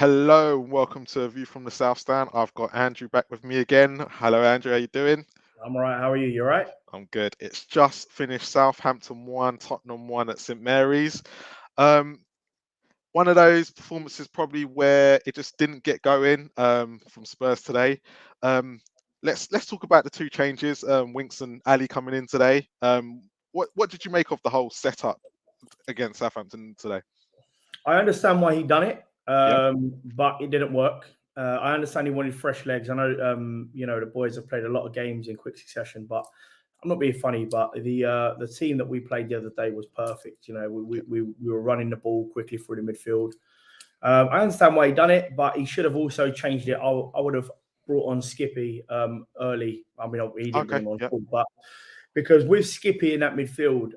Hello, welcome to a view from the South Stand. I've got Andrew back with me again. Hello, Andrew. How you doing? I'm all right. How are you? You all right? I'm good. It's just finished. Southampton 1, Tottenham 1 at St Mary's. Um, One of those performances probably where it just didn't get going from Spurs today. Um, let's talk about the two changes. Winks and Ali coming in today. What did you make of the whole setup against Southampton today? I understand why he done it, Yeah. but it didn't work. I understand he wanted fresh legs. I know, the boys have played a lot of games in quick succession, but I'm not being funny. But the team that we played the other day was perfect. You know, we were running the ball quickly through the midfield. I understand why he done it, but he should have also changed it. I would have brought on Skippy early. I mean, he didn't bring Okay. him on Yeah. full, but because with Skippy in that midfield,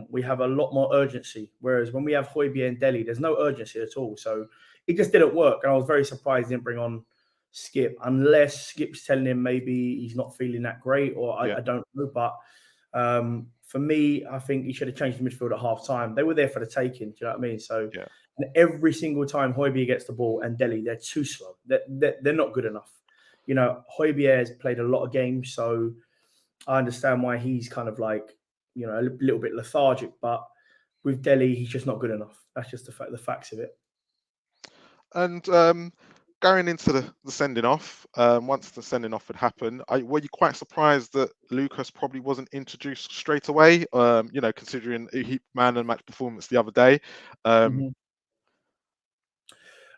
we have a lot more urgency. Whereas when we have Højbjerg and Dele, there's no urgency at all. So it just didn't work. And I was very surprised he didn't bring on Skip, unless Skip's telling him maybe he's not feeling that great, or I don't know. But for me, I think he should have changed the midfield at half time. They were there for the taking. Do you know what I mean? So every single time Højbjerg gets the ball and Dele, they're too slow. They're not good enough. You know, Højbjerg has played a lot of games, so I understand why he's kind of like, a little bit lethargic, but with Dele, he's just not good enough. That's just the facts of it. And going into the sending off, once the sending off had happened, were you quite surprised that Lucas probably wasn't introduced straight away? Considering he man and match performance the other day.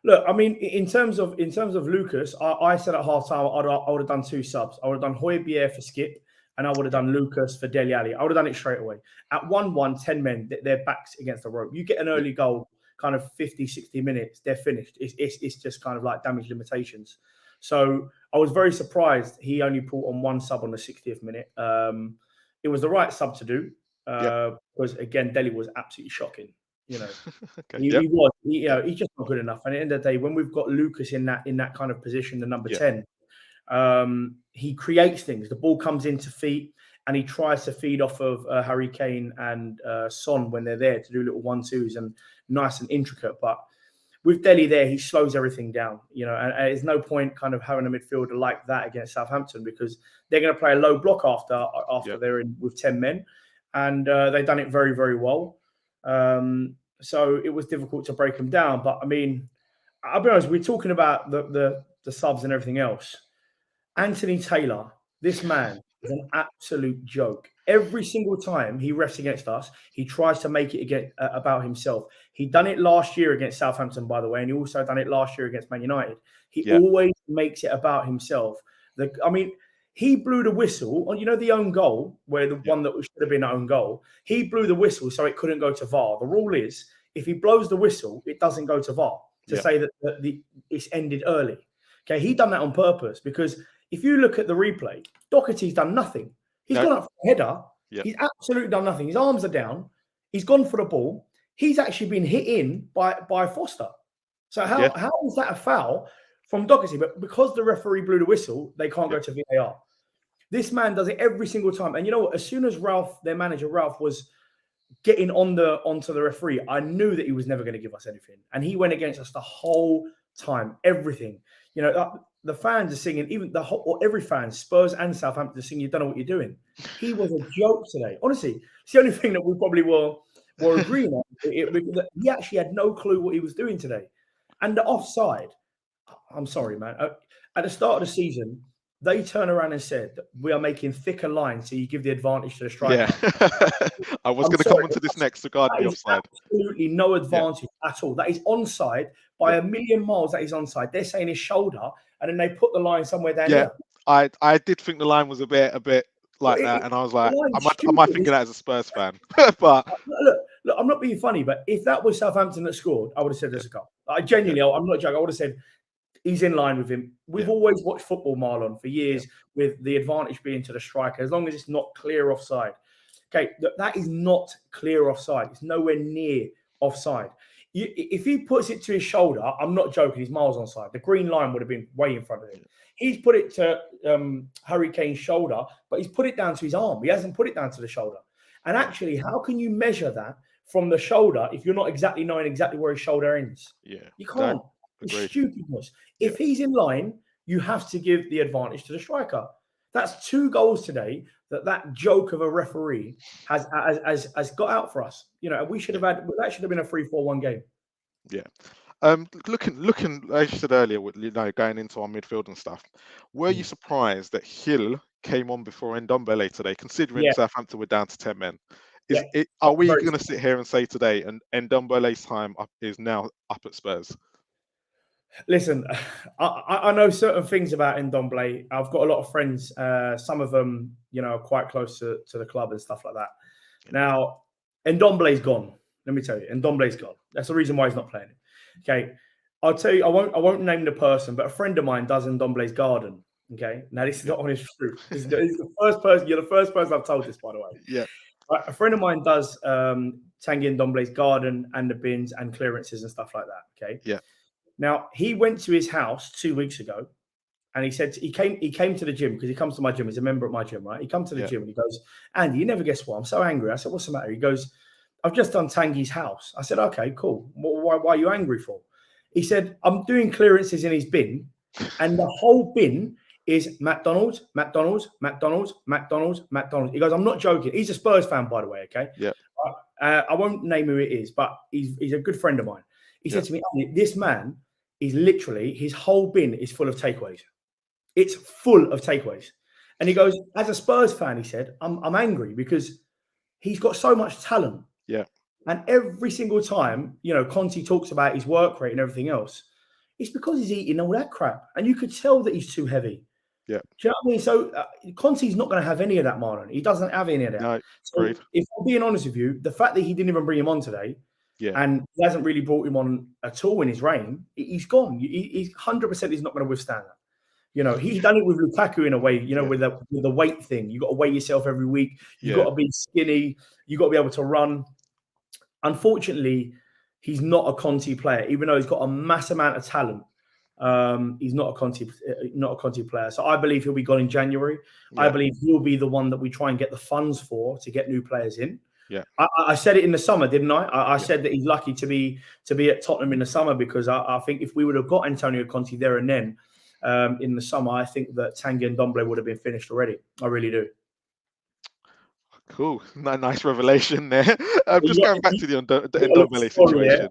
Look, I mean, in terms of Lucas, I said at half time I would have done two subs. I would have done Højbjerg for Skip, and I would have done Lucas for Dele Alli. I would have done it straight away. At 1-1, 10 men, their backs against the rope. You get an early goal, kind of 50, 60 minutes, they're finished. It's just kind of like damage limitations. So I was very surprised he only put on one sub on the 60th minute. It was the right sub to do because, again, Dele was absolutely shocking. He was. He's just not good enough. And at the end of the day, when we've got Lucas in that kind of position, the number 10, he creates things. The ball comes into feet, and he tries to feed off of Harry Kane and Son when they're there to do little 1-2s and nice and intricate. But with Dele there, he slows everything down. And there's no point kind of having a midfielder like that against Southampton, because they're going to play a low block after they're in with 10 men, and they've done it very, very well. So it was difficult to break them down. But I mean, I'll be honest, we're talking about the subs and everything else. Anthony Taylor, this man is an absolute joke. Every single time he refs against us, he tries to make it about himself. He done it last year against Southampton, by the way, and he also done it last year against Man United. He always makes it about himself. He blew the whistle on, the own goal, where the one that should have been an own goal. He blew the whistle so it couldn't go to VAR. The rule is, if he blows the whistle, it doesn't go to VAR to say that it's ended early. Okay, he done that on purpose, because if you look at the replay, Doherty's done nothing. He's gone up for a header. He's absolutely done nothing. His arms are down. He's gone for the ball. He's actually been hit in by Foster. So how is that a foul from Doherty? But because the referee blew the whistle, they can't go to VAR. This man does it every single time. And you know what? As soon as their manager Ralph, was getting onto the referee, I knew that he was never going to give us anything. And he went against us the whole time, everything. The fans are singing, every fan, Spurs and Southampton, are singing, "You don't know what you're doing." He was a joke today. Honestly, it's the only thing that we probably were agreeing on. He actually had no clue what he was doing today. And the offside, I'm sorry, man. At the start of the season, they turn around and said, "We are making thicker lines, so you give the advantage to the striker." Yeah. I was going to come into this next regarding the offside. Absolutely no advantage at all. That is onside by a million miles. That is onside. They're saying his shoulder, and then they put the line somewhere down here. I did think the line was a bit like that, and I was like, am I thinking that as a Spurs fan? But look, I'm not being funny, but if that was Southampton that scored, I would have said there's a goal. I genuinely, I'm not joking. I would have said he's in line with him. We've always watched football, Marlon, for years, with the advantage being to the striker, as long as it's not clear offside. Okay, that is not clear offside. It's nowhere near offside. If he puts it to his shoulder, I'm not joking, he's miles onside. The green line would have been way in front of him. He's put it to Harry Kane's shoulder, but he's put it down to his arm. He hasn't put it down to the shoulder. And actually, how can you measure that from the shoulder if you're not exactly knowing exactly where his shoulder ends? Yeah, you can't. It's Agreed. stupidness. Yeah. If he's in line, you have to give the advantage to the striker. That's 2 goals today that joke of a referee has got out for us. You know, we should have had that should have been a 3-4-1 game. Yeah. Looking, as you said earlier, with going into our midfield and stuff, were you surprised that Hill came on before Ndombele today, considering Yeah. Southampton were down to 10 men? Yeah. Are we going to sit here and say today, and Ndombele's time is now up at Spurs? Listen, I know certain things about Ndombele. I've got a lot of friends. Some of them, you know, are quite close to the club and stuff like that. Now, Ndombele's gone. Let me tell you, Ndombele's gone. That's the reason why he's not playing. Okay, I'll tell you. I won't name the person, but a friend of mine does Ndombele's garden. Okay, now this is not honest truth. This is the first person. You're the first person I've told this, by the way. Yeah. A friend of mine does Tanguy Ndombele's garden and the bins and clearances and stuff like that. Okay. Yeah. Now he went to his house 2 weeks ago, and he said he came to the gym because he comes to my gym. He's a member at my gym, right? He comes to the gym and he goes, "Andy, you never guess what? I'm so angry." I said, "What's the matter?" He goes, "I've just done Tanguy's house." I said, "Okay, cool. Why are you angry for?" He said, "I'm doing clearances in his bin, and the whole bin is McDonald's, McDonald's, McDonald's, McDonald's, McDonald's." He goes, "I'm not joking." He's a Spurs fan, by the way. Okay. Yeah. I won't name who it is, but he's a good friend of mine. He said to me, "This man is literally his whole bin is full of takeaways. It's full of takeaways." And he goes, "As a Spurs fan," he said, I'm angry because he's got so much talent. Yeah. And every single time, you know, Conte talks about his work rate and everything else, it's because he's eating all that crap. And you could tell that he's too heavy. Yeah. Do you know what I mean? So Conte's not going to have any of that, Marlon. He doesn't have any of that. No, so if I'm being honest with you, the fact that he didn't even bring him on today, and he hasn't really brought him on at all in his reign, he's gone. He's 100% he's not going to withstand that. You know, he's done it with Lukaku in a way, you know, with the weight thing. You've got to weigh yourself every week. You've got to be skinny. You've got to be able to run. Unfortunately, he's not a Conte player, even though he's got a mass amount of talent. He's not a Conte player. So I believe he'll be gone in January. Yeah. I believe he'll be the one that we try and get the funds for to get new players in. Yeah, I said it in the summer, didn't I? I said that he's lucky to be at Tottenham in the summer because I think if we would have got Antonio Conte there and then in the summer, I think that Tanguy Ndombele would have been finished already. I really do. Cool, nice revelation there. Just going back to the Ndombele situation.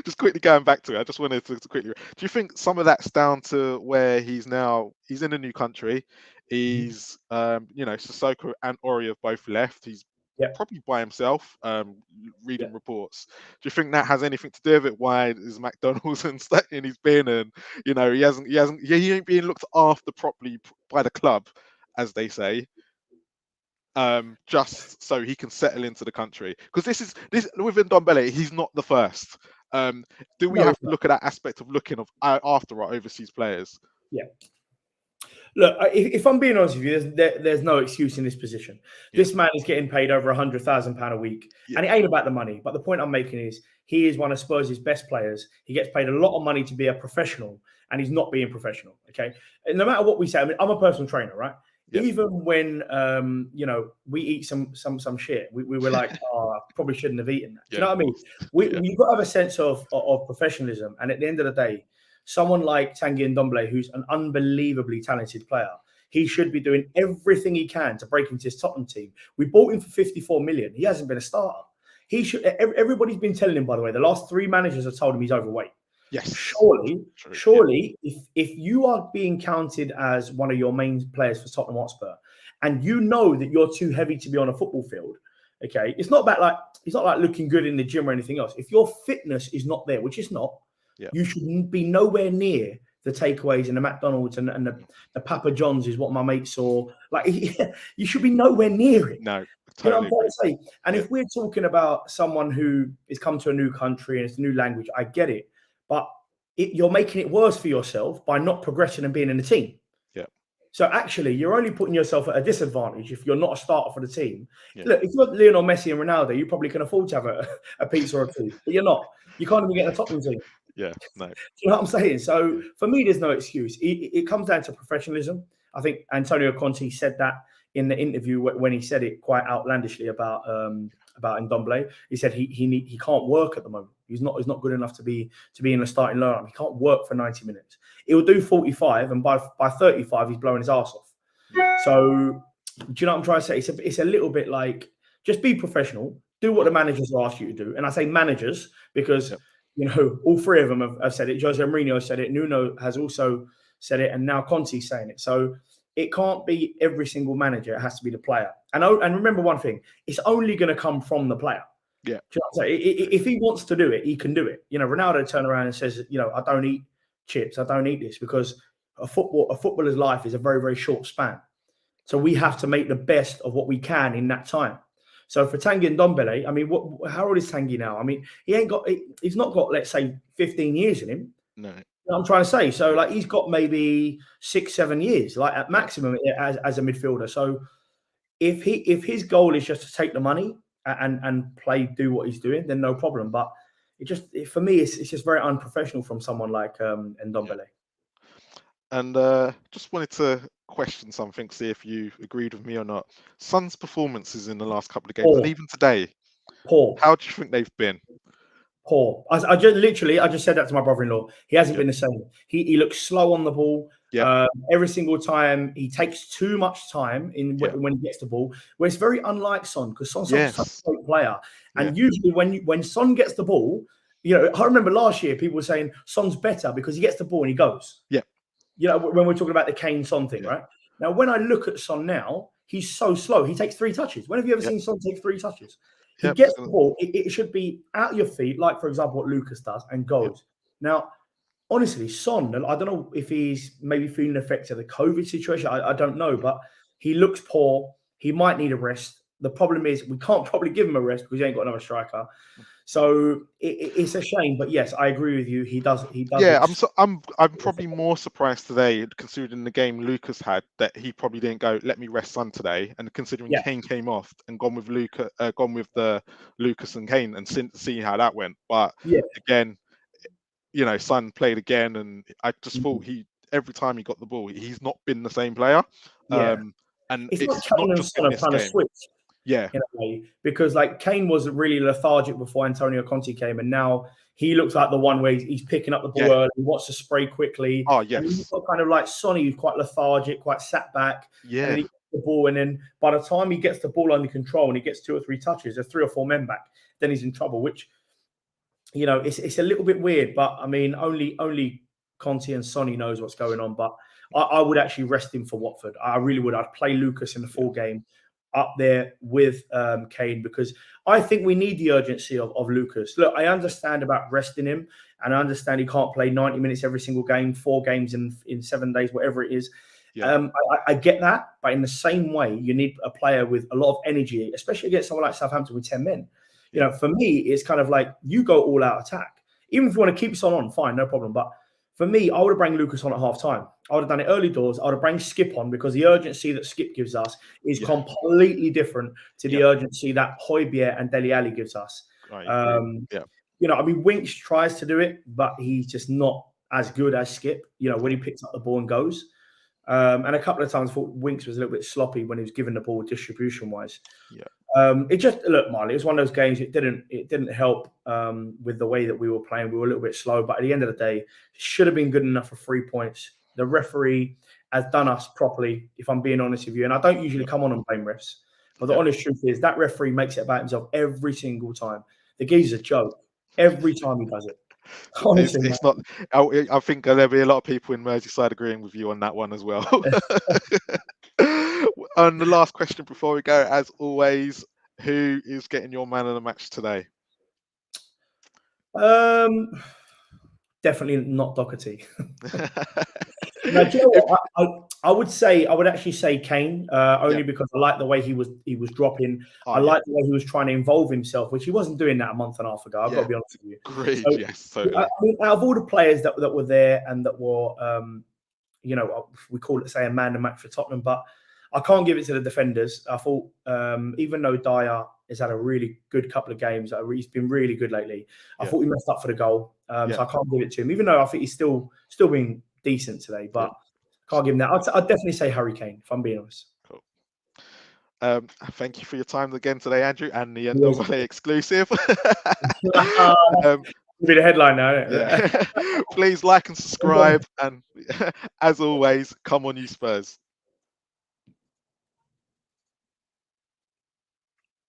Just quickly going back to it, I just wanted to quickly. Do you think some of that's down to where he's in a new country? He's, you know, Sissoko and Ori have both left. He's probably by himself, reading reports. Do you think that has anything to do with it? Why is McDonald's and stuff in his bin, and you know he ain't being looked after properly by the club, as they say. Just so he can settle into the country, because this with Ndombele, he's not the first. Do we have to look at that aspect of looking after our overseas players? Yeah. Look, if I'm being honest with you, there's no excuse in this position. This man is getting paid over £100,000 a week, and it ain't about the money. But the point I'm making is he is one of Spurs' best players. He gets paid a lot of money to be a professional, and he's not being professional. Okay, and no matter what we say, I mean, I'm a personal trainer, right? Yep. Even when you know, we eat some shit, we were like, "Oh, I probably shouldn't have eaten that." Do you know what I mean? You've got to have a sense of professionalism, and at the end of the day, someone like Tanguy Ndombele, who's an unbelievably talented player, he should be doing everything he can to break into his Tottenham team. We bought him for 54 million. He hasn't been a starter. He should. Everybody's been telling him, by the way, the last 3 managers have told him he's overweight. Yes. Surely, if you are being counted as one of your main players for Tottenham Hotspur, and you know that you're too heavy to be on a football field, okay, it's not like looking good in the gym or anything else. If your fitness is not there, which is not, you should be nowhere near the takeaways and the McDonald's and the Papa John's is what my mate saw. Like, you should be nowhere near it. No, totally. You know what I'm trying to say? And if we're talking about someone who has come to a new country and it's a new language, I get it. But you're making it worse for yourself by not progressing and being in the team. Yeah. So actually, you're only putting yourself at a disadvantage if you're not a starter for the team. Yeah. Look, if you're Lionel Messi and Ronaldo, you probably can afford to have a pizza or two, but you're not. You can't even get a Tottenham team. Yeah, no. Do you know what I'm saying? So for me, there's no excuse. It comes down to professionalism. I think Antonio Conte said that in the interview when he said it quite outlandishly about Ndombele. He said he can't work at the moment. He's not good enough to be in the starting lineup. He can't work for 90 minutes. He'll do 45, and by 35, he's blowing his arse off. So, do you know what I'm trying to say? It's a little bit like, just be professional, do what the managers ask you to do. And I say managers because, all three of them have said it. Jose Mourinho said it. Nuno has also said it. And now Conte's saying it. So it can't be every single manager. It has to be the player. And remember one thing, it's only going to come from the player. Yeah. Do you know what I'm saying? If he wants to do it, he can do it. Ronaldo turned around and says, I don't eat chips. I don't eat this, because a footballer's life is a very, very short span. So we have to make the best of what we can in that time. So for Tanguy Ndombele, I mean, how old is Tanguy now? I mean, he's not got, let's say, 15 years in him. No. You know what I'm trying to say. So like, he's got maybe 6-7 years, like at maximum as a midfielder. So if his goal is just to take the money and do what he's doing, then no problem. But for me, it's just very unprofessional from someone like Ndombele. Yeah. And just wanted to question something, see if you agreed with me or not. Son's performances in the last couple of games, and even today, poor. How do you think they've been? Poor. I just said that to my brother-in-law. He hasn't been the same. He looks slow on the ball. Yeah. Every single time he takes too much time when he gets the ball, where it's very unlike Son, because Son's such a great player. And usually when Son gets the ball, I remember last year people were saying Son's better because he gets the ball and he goes. Yeah. When we're talking about the Kane Son thing, right? Now, when I look at Son now, he's so slow. He takes 3 touches. When have you ever seen Son take 3 touches? He gets the ball. It should be at your feet, like, for example, what Lucas does, and goes. Now, honestly, Son, I don't know if he's maybe feeling the effects of the COVID situation. I don't know, but he looks poor. He might need a rest. The problem is we can't probably give him a rest because he ain't got another striker. So it's a shame, but yes, I agree with you. He does. Yeah, I'm probably more surprised today, considering the game Lucas had, that he probably didn't go, let me rest Son today, and considering Kane came off and gone with the Lucas and Kane, and see how that went. But again, Son played again, and I just thought every time he got the ball, he's not been the same player. And it's not just in this game. Switch. Yeah, in a way, because like Kane was really lethargic before Antonio Conte came, and now he looks like the one where he's picking up the ball early, he wants to spray quickly. Oh yes, and you've got kind of like Sonny, who's quite lethargic, quite sat back. Yeah, and he gets the ball, and then by the time he gets the ball under control and he gets 2 or 3 touches, there's 3 or 4 men back, then he's in trouble. Which it's a little bit weird, but I mean, only Conte and Sonny knows what's going on. But I would actually rest him for Watford. I really would. I'd play Lucas in the full game up there with Kane, because I think we need the urgency of Lucas. Look, I understand about resting him, and I understand he can't play 90 minutes every single game, 4 games in 7 days, whatever it is. Yeah. I get that, but in the same way, you need a player with a lot of energy, especially against someone like Southampton with 10 men. For me, it's kind of like you go all out attack. Even if you want to keep Son on, fine, no problem. But for me, I would have brought Lucas on at half time. I would have done it early doors. I would have brought Skip on, because the urgency that Skip gives us is completely different to the urgency that Højbjerg and Dele Alli gives us. Right. I mean, Winks tries to do it, but he's just not as good as Skip, when he picks up the ball and goes. And a couple of times I thought Winks was a little bit sloppy when he was given the ball distribution-wise. Yeah. It just, look, Marley, it was one of those games. It didn't help with the way that we were playing. We were a little bit slow, but at the end of the day, it should have been good enough for 3 points. The referee has done us properly, if I'm being honest with you. And I don't usually come on and blame refs, but the honest truth is that referee makes it about himself every single time. The geezer's a joke every time he does it. Honestly, it's not. I think there'll be a lot of people in Merseyside agreeing with you on that one as well. And the last question before we go, as always, who is getting your man of the match today? Definitely not Doherty. Now, do you know what? I would actually say Kane, only because I like the way he was dropping. I like the way he was trying to involve himself, which he wasn't doing that a month and a half ago. I've got to be honest with you. Great, yes. Totally. I mean, out of all the players that were there and that were, we call it, say, a man of the match for Tottenham, but I can't give it to the defenders. I thought, even though Dyer has had a really good couple of games, he's been really good lately. I thought he messed up for the goal, so I can't give it to him. Even though I think he's still been decent today, but can't give him that. I'd definitely say Harry Kane, if I'm being honest. Cool. Thank you for your time again today, Andrew, and the Ndombele exclusive. be the headline now. Isn't it? Yeah. Please like and subscribe, and as always, come on, you Spurs.